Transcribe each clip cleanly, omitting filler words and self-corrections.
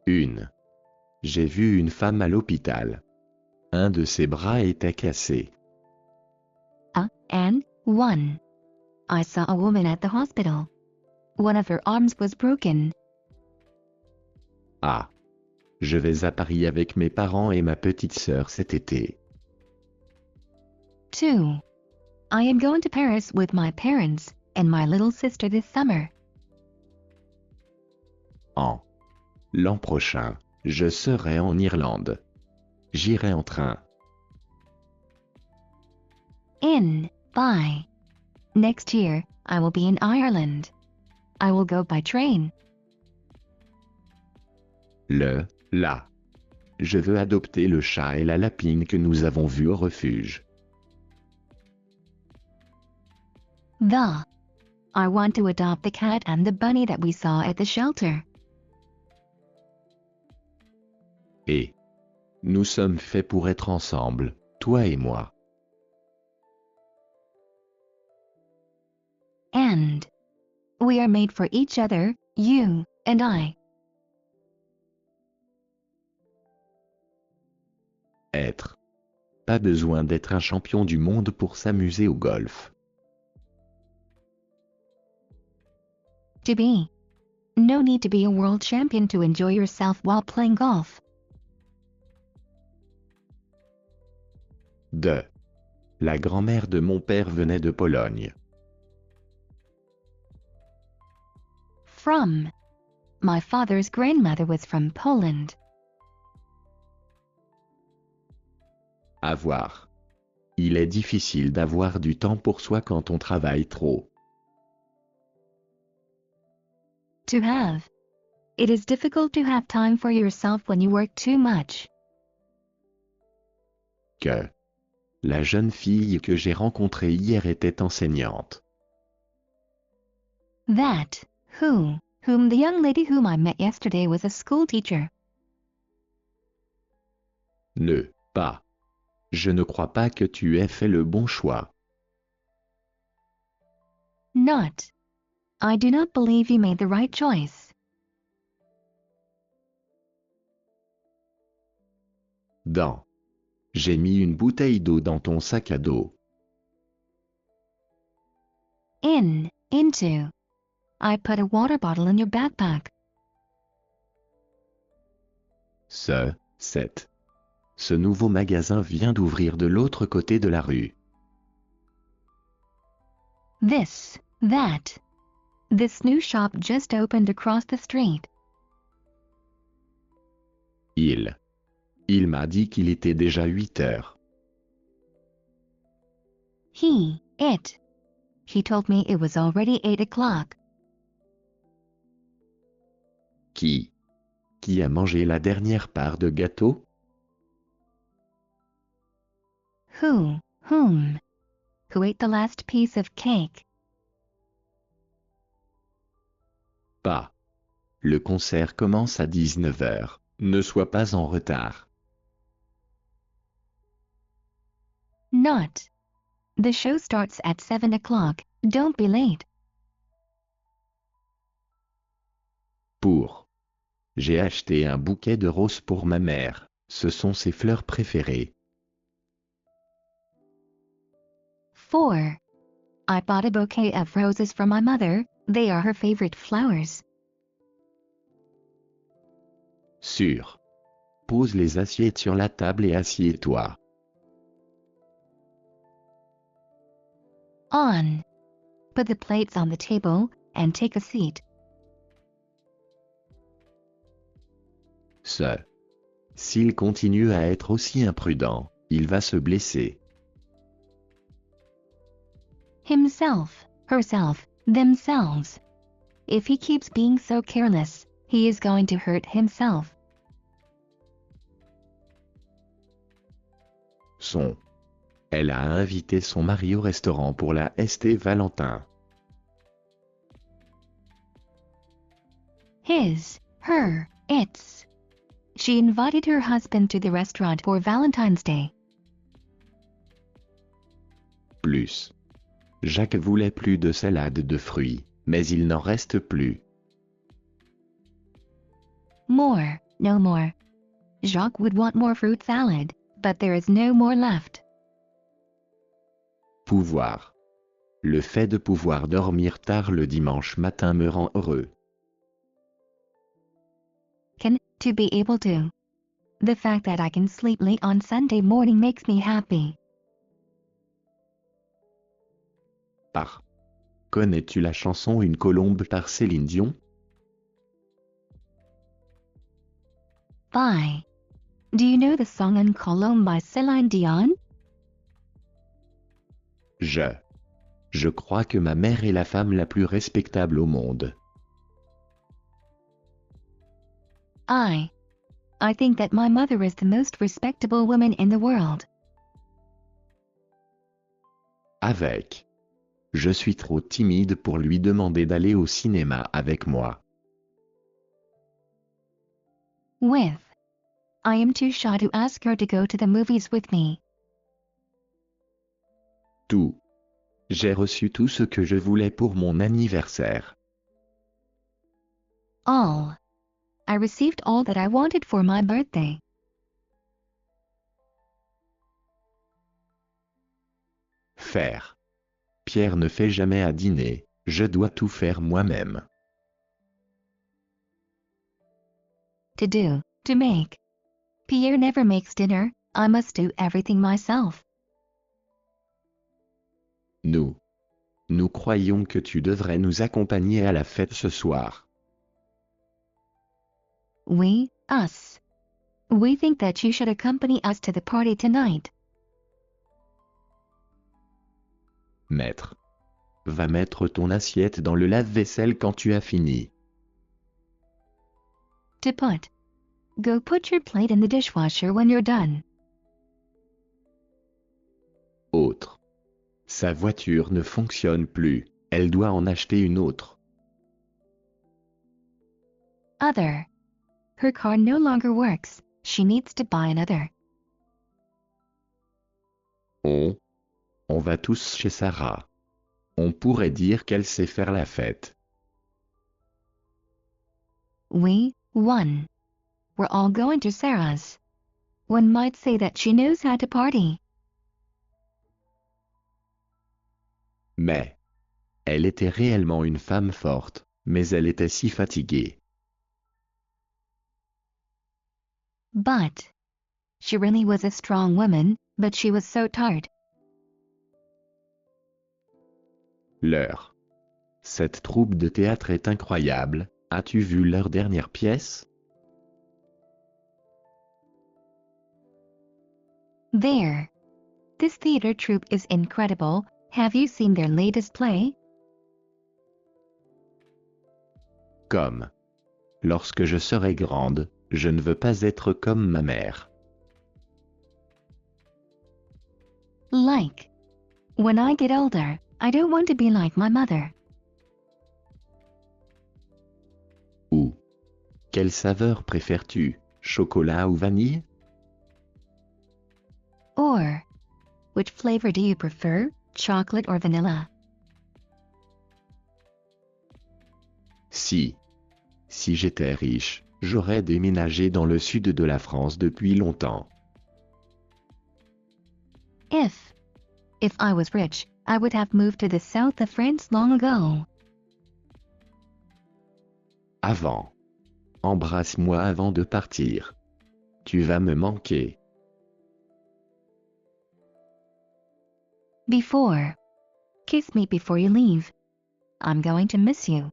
Une. J'ai vu une femme à l'hôpital. Un de ses bras était cassé. And 1. I saw a woman at the hospital. One of her arms was broken. Ah. Je vais à Paris avec mes parents et ma petite sœur cet été. 2. I am going to Paris with my parents and my little sister this summer. L'an prochain, je serai en Irlande. J'irai en train. By. Next year, I will be in Ireland. I will go by train. Là. Je veux adopter le chat et la lapine que nous avons vus au refuge. I want to adopt the cat and the bunny that we saw at the shelter. Et nous sommes faits pour être ensemble, toi et moi. And we are made for each other, you and I. Être. Pas besoin d'être un champion du monde pour s'amuser au golf. To be. No need to be a world champion to enjoy yourself while playing golf. La grand-mère de mon père venait de Pologne. From. My father's grandmother was from Poland. Avoir. Il est difficile d'avoir du temps pour soi quand on travaille trop. To have. It is difficult to have time for yourself when you work too much. Que. La jeune fille que j'ai rencontrée hier était enseignante. That. Whom the young lady whom I met yesterday was a school teacher. Pas. Je ne crois pas que tu aies fait le bon choix. Not. I do not believe you made the right choice. J'ai mis une bouteille d'eau dans ton sac à dos. Into. I put a water bottle in your backpack. Ce nouveau magasin vient d'ouvrir de l'autre côté de la rue. This new shop just opened across the street. Il m'a dit qu'il était déjà 8 heures. He told me it was already 8 o'clock. Qui a mangé la dernière part de gâteau? Who ate the last piece of cake? Pas. Le concert commence à 19 heures. Ne sois pas en retard. Not. The show starts at 7 o'clock. Don't be late. Pour. J'ai acheté un bouquet de roses pour ma mère. Ce sont ses fleurs préférées. For. I bought a bouquet of roses for my mother. They are her favorite flowers. Sur. Pose les assiettes sur la table et assieds-toi. On. Put the plates on the table and take a seat. S'il continue à être aussi imprudent, il va se blesser. Himself, herself, themselves. If he keeps being so careless, he is going to hurt himself. Elle a invité son mari au restaurant pour la St. Valentin. His, her, its. She invited her husband to the restaurant for Valentine's Day. Plus. Jacques voulait plus de salade de fruits, mais il n'en reste plus. More, no more. Jacques would want more fruit salad, but there is no more left. Pouvoir. Le fait de pouvoir dormir tard le dimanche matin me rend heureux. To be able to. The fact that I can sleep late on Sunday morning makes me happy. Par. Connais-tu la chanson Une colombe par Céline Dion? By. Do you know the song Un Colombe by Céline Dion? Je crois que ma mère est la femme la plus respectable au monde. I think that my mother is the most respectable woman in the world. Avec. Je suis trop timide pour lui demander d'aller au cinéma avec moi. With. I am too shy to ask her to go to the movies with me. Tout. J'ai reçu tout ce que je voulais pour mon anniversaire. All. I received all that I wanted for my birthday. Faire. Pierre ne fait jamais à dîner, je dois tout faire moi-même. To do, to make. Pierre never makes dinner, I must do everything myself. Nous croyons que tu devrais nous accompagner à la fête ce soir. Us. We think that you should accompany us to the party tonight. Maître. Va mettre ton assiette dans le lave-vaisselle quand tu as fini. To put. Go put your plate in the dishwasher when you're done. Autre. Sa voiture ne fonctionne plus, elle doit en acheter une autre. Other. Her car no longer works, she needs to buy another. On va tous chez Sarah. On pourrait dire qu'elle sait faire la fête. One. We're all going to Sarah's. One might say that she knows how to party. Mais. Elle était réellement une femme forte, mais elle était si fatiguée. But. She really was a strong woman, but she was so tired. L'heure. Cette troupe de théâtre est incroyable, as-tu vu leur dernière pièce? There. This theater troupe is incredible, have you seen their latest play? Comme. Lorsque je serai grande, je ne veux pas être comme ma mère. Like. When I get older, I don't want to be like my mother. Ou. Quelle saveur préfères-tu, chocolat ou vanille? Or. Which flavor do you prefer, chocolate or vanilla? Si j'étais riche, j'aurais déménagé dans le sud de la France depuis longtemps. If I was rich, I would have moved to the south of France long ago. Avant. Embrasse-moi avant de partir. Tu vas me manquer. Before. Kiss me before you leave. I'm going to miss you.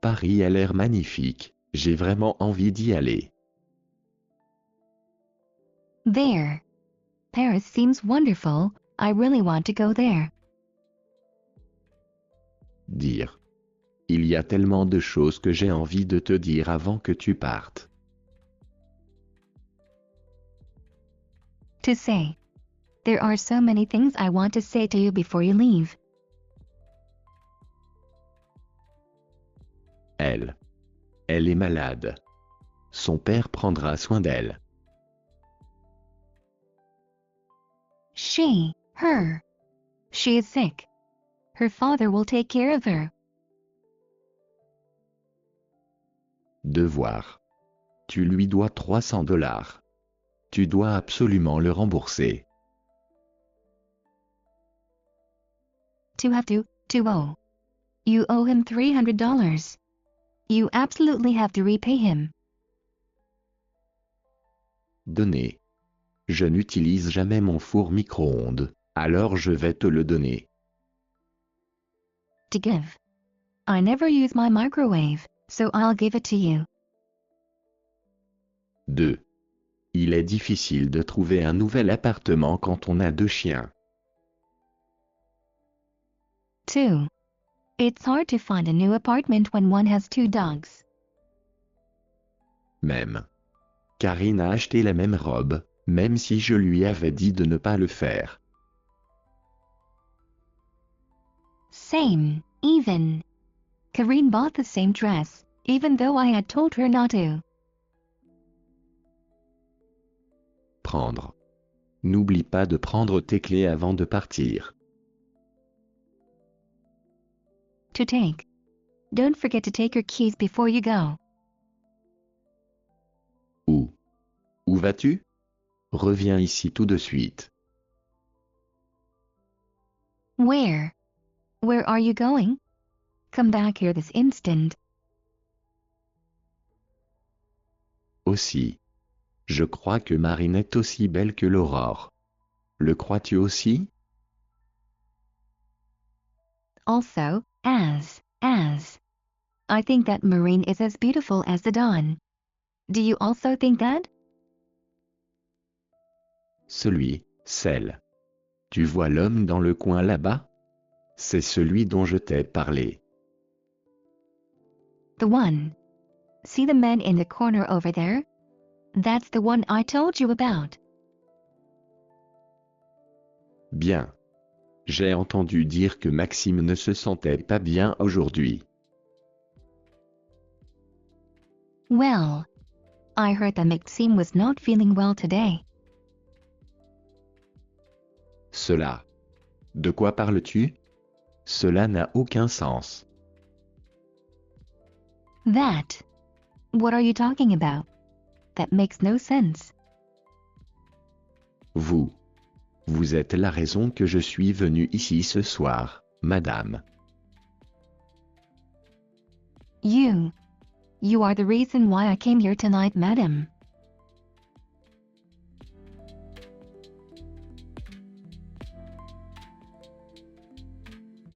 Paris a l'air magnifique, j'ai vraiment envie d'y aller. There. Paris seems wonderful, I really want to go there. Dire. Il y a tellement de choses que j'ai envie de te dire avant que tu partes. To say. There are so many things I want to say to you before you leave. Elle est malade. Son père prendra soin d'elle. Her. She is sick. Her father will take care of her. Devoir. Tu lui dois 300 $. Tu dois absolument le rembourser. To have to owe. You owe him $300. You absolutely have to repay him. Donner. Je n'utilise jamais mon four micro-ondes, alors je vais te le donner. To give. I never use my microwave, so I'll give it to you. 2. Il est difficile de trouver un nouvel appartement quand on a 2 chiens. 2. It's hard to find a new apartment when one has 2 dogs. Même. Karine a acheté la même robe, même si je lui avais dit de ne pas le faire. Same, even. Karine bought the same dress, even though I had told her not to. Prendre. N'oublie pas de prendre tes clés avant de partir. To take. Don't forget to take your keys before you go. Où? Où vas-tu? Reviens ici tout de suite. Where? Where are you going? Come back here this instant. Aussi. Je crois que Marine est aussi belle que l'aurore. Le crois-tu aussi? Also, as. I think that Marine is as beautiful as the dawn. Do you also think that? Celui, celle. Tu vois l'homme dans le coin là-bas? C'est celui dont je t'ai parlé. The one. See the man in the corner over there? That's the one I told you about. Bien. J'ai entendu dire que Maxime ne se sentait pas bien aujourd'hui. Well, I heard that Maxime was not feeling well today. Cela. De quoi parles-tu? Cela n'a aucun sens. That. What are you talking about? That makes no sense. Vous. Vous êtes la raison que je suis venu ici ce soir, madame. You. You are the reason why I came here tonight, madam.